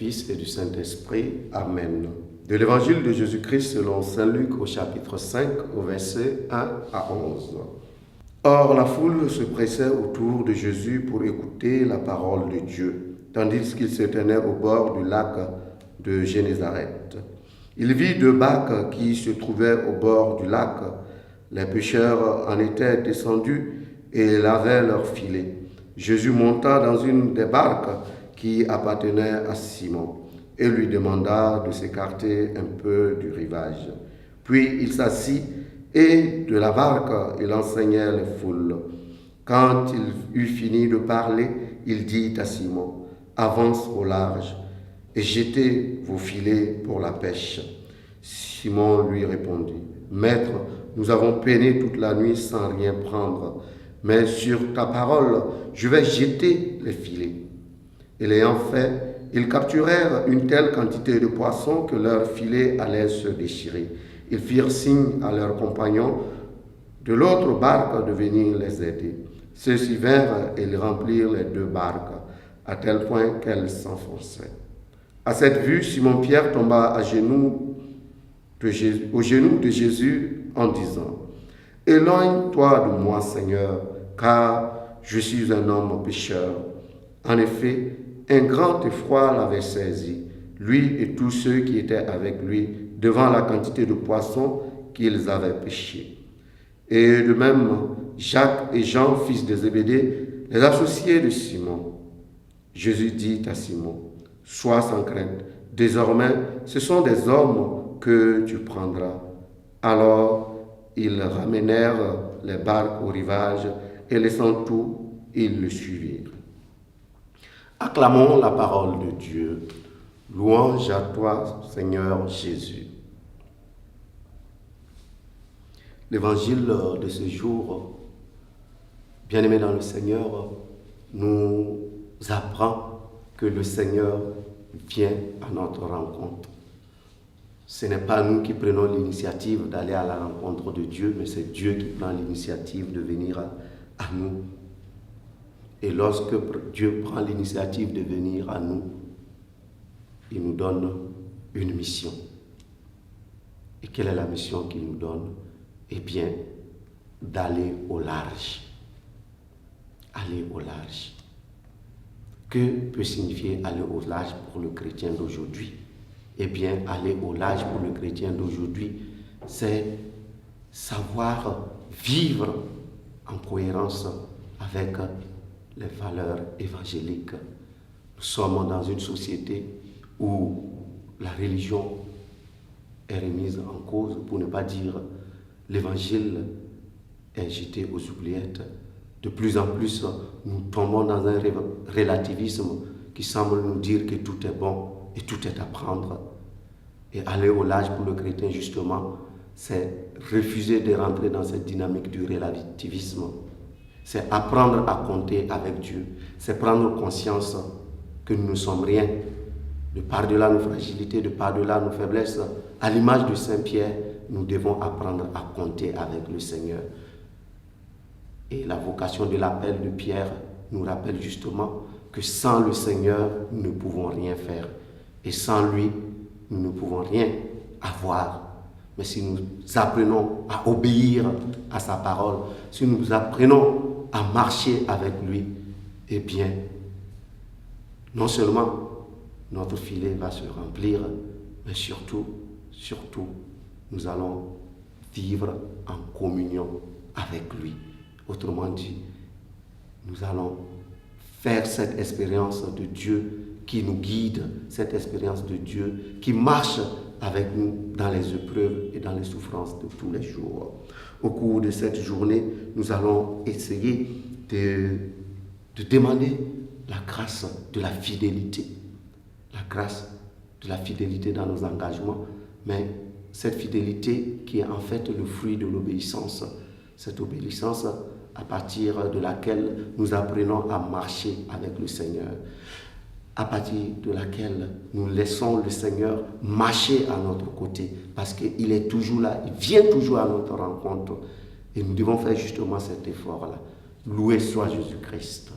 Fils et du Saint-Esprit. Amen. De l'Évangile de Jésus-Christ selon saint Luc au chapitre 5, au verset 1 à 11. Or, la foule se pressait autour de Jésus pour écouter la parole de Dieu, tandis qu'il se tenait au bord du lac de Génézareth. Il vit 2 barques qui se trouvaient au bord du lac. Les pêcheurs en étaient descendus et lavaient leurs filets. Jésus monta dans une des barques qui appartenait à Simon et lui demanda de s'écarter un peu du rivage. Puis il s'assit et de la barque il enseignait les foules. Quand il eut fini de parler, il dit à Simon, « Avance au large et jetez vos filets pour la pêche. » Simon lui répondit, « Maître, nous avons peiné toute la nuit sans rien prendre, mais sur ta parole, je vais jeter les filets. » Et l'ayant fait, ils capturèrent une telle quantité de poissons que leurs filets allaient se déchirer. Ils firent signe à leurs compagnons de l'autre barque de venir les aider. Ceux-ci vinrent et ils remplirent les 2 barques, à tel point qu'elles s'enfonçaient. À cette vue, Simon-Pierre tomba aux genoux de Jésus en disant, « Éloigne-toi de moi, Seigneur, car je suis un homme pécheur. » En effet, un grand effroi l'avait saisi, lui et tous ceux qui étaient avec lui, devant la quantité de poissons qu'ils avaient pêchés. Et de même, Jacques et Jean, fils de Zébédée, les associés de Simon. Jésus dit à Simon, « Sois sans crainte, désormais ce sont des hommes que tu prendras. » Alors ils ramenèrent les barques au rivage et laissant tout, ils le suivirent. Acclamons la parole de Dieu. Louange à toi, Seigneur Jésus. L'évangile de ce jour, bien-aimés dans le Seigneur, nous apprend que le Seigneur vient à notre rencontre. Ce n'est pas nous qui prenons l'initiative d'aller à la rencontre de Dieu, mais c'est Dieu qui prend l'initiative de venir à nous. Et lorsque Dieu prend l'initiative de venir à nous, il nous donne une mission. Et quelle est la mission qu'il nous donne? Eh bien, d'aller au large. Aller au large. Que peut signifier aller au large pour le chrétien d'aujourd'hui? Eh bien, aller au large pour le chrétien d'aujourd'hui, c'est savoir vivre en cohérence avec les valeurs évangéliques. Nous sommes dans une société où la religion est remise en cause, pour ne pas dire l'évangile est jeté aux oubliettes. De plus en plus, nous tombons dans un relativisme qui semble nous dire que tout est bon et tout est à prendre. Et aller au large pour le chrétien, justement, c'est refuser de rentrer dans cette dynamique du relativisme. C'est apprendre à compter avec Dieu. C'est prendre conscience que nous ne sommes rien. De par-delà nos fragilités, de par-delà nos faiblesses, à l'image de Saint Pierre, nous devons apprendre à compter avec le Seigneur. Et la vocation de l'appel de Pierre nous rappelle justement que sans le Seigneur, nous ne pouvons rien faire. Et sans lui, nous ne pouvons rien avoir. Mais si nous apprenons à obéir à sa parole, si nous apprenons à marcher avec lui, eh bien, non seulement notre filet va se remplir, mais surtout, nous allons vivre en communion avec lui. Autrement dit, nous allons faire cette expérience de Dieu qui nous guide, cette expérience de Dieu qui marche avec nous dans les épreuves et dans les souffrances de tous les jours. Au cours de cette journée, nous allons essayer de demander la grâce de la fidélité. La grâce de la fidélité dans nos engagements, mais cette fidélité qui est en fait le fruit de l'obéissance. Cette obéissance à partir de laquelle nous apprenons à marcher avec le Seigneur. À partir de laquelle nous laissons le Seigneur marcher à notre côté, parce qu'il est toujours là, il vient toujours à notre rencontre. Et nous devons faire justement cet effort-là. Loué soit Jésus-Christ.